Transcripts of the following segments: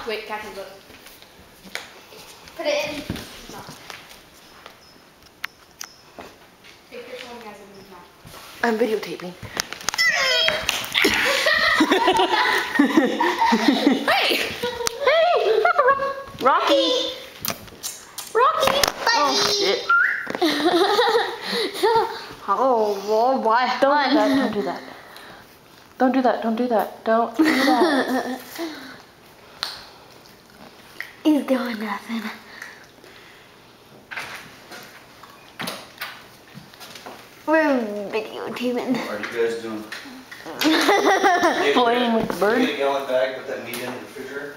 Wait, Kathy, look. Put it in. No. Take this one as a move now. I'm videotaping. Hey! Hey! Rocky! Rocky! Buddy. Oh, shit. Oh, why? Don't do that. Don't do that. Don't do that. Don't do that. Don't do that. He's doing nothing. We're videotaping. What are you guys doing? Playing with the bird. Get a gallon bag, put that meat in the refrigerator.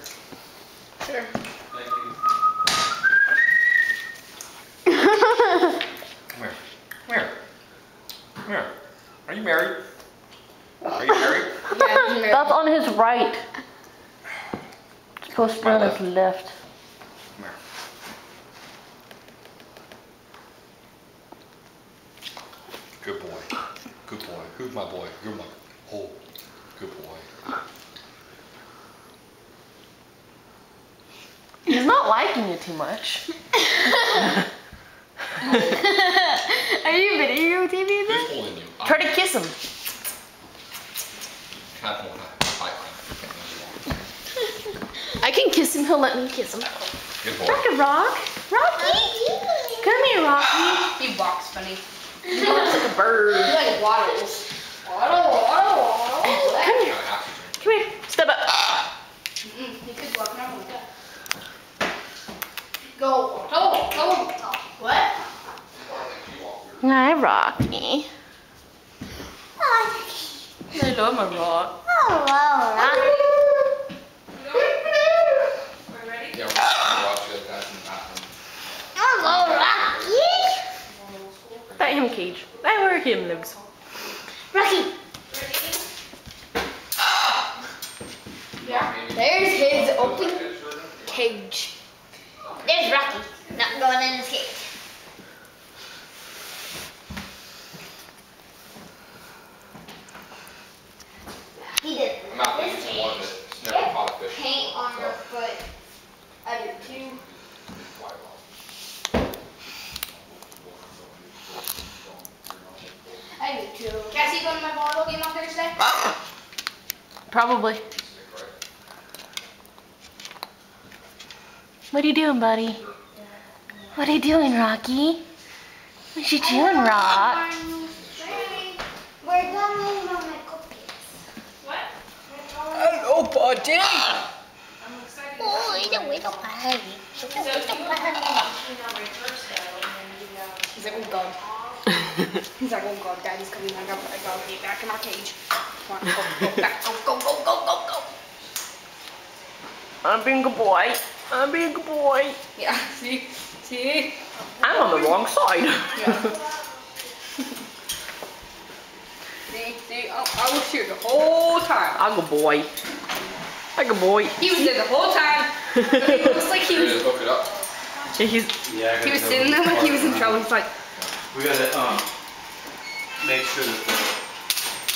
Sure. Thank you. Come here. Are you married? Are you married? Yeah, he's That's on his right. It's supposed to be on his left. Come here. Good boy. Good boy. Who's my boy? You're my oh, good boy. He's not liking you too much. Are you videotaping Who's this? holding you? Try to kiss him. Cat won't have a fight. I can kiss him. He'll let me kiss him. Good boy. Rocky. Come here, Rocky. He walks funny. He looks like a bird. He like waddles. Waddle. Come here. Come here. Step up. He could walk around like that. Go. What? Hi, Rocky. Hello, my rock. Hello, Rocky. We're ready? Yeah, we're watching it guys in the bathroom. Hello, Rocky. That him cage. That where him lives. Rocky. Yeah. There's his open cage. There's Rocky. Not going in his cage. He did. I'm out there using one that's never caught a fish. Paint on your foot. I do too. I do too. Cassie, going to my volleyball game on Thursday? Probably. What are you doing, buddy? What are you doing, Rocky? What you doing, Rock? We're going on my cookies. What? Hello, buddy. I'm excited. Oh, it's a little pie. So you have He's like, oh god. He's like, oh god, daddy's coming. I gotta get back in our cage. Come on, go back. Go. I'm being a good boy. I'm being a good boy. Yeah, see? I'm on the wrong side. Yeah. See? I was here the whole time. I'm a good boy. I'm a good boy. He was there the whole time. But it looks like he Ready was. to hook it up? Yeah, He was sitting there like he was in trouble. He's like, We gotta make sure that the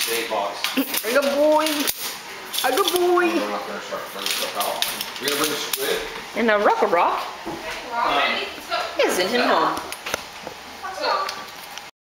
bait box. I'm a good boy. I'm a good boy. We're not going to start bringing stuff out. We're going to bring the squid. And a rock. we're all ready. Let's go. Isn't it home?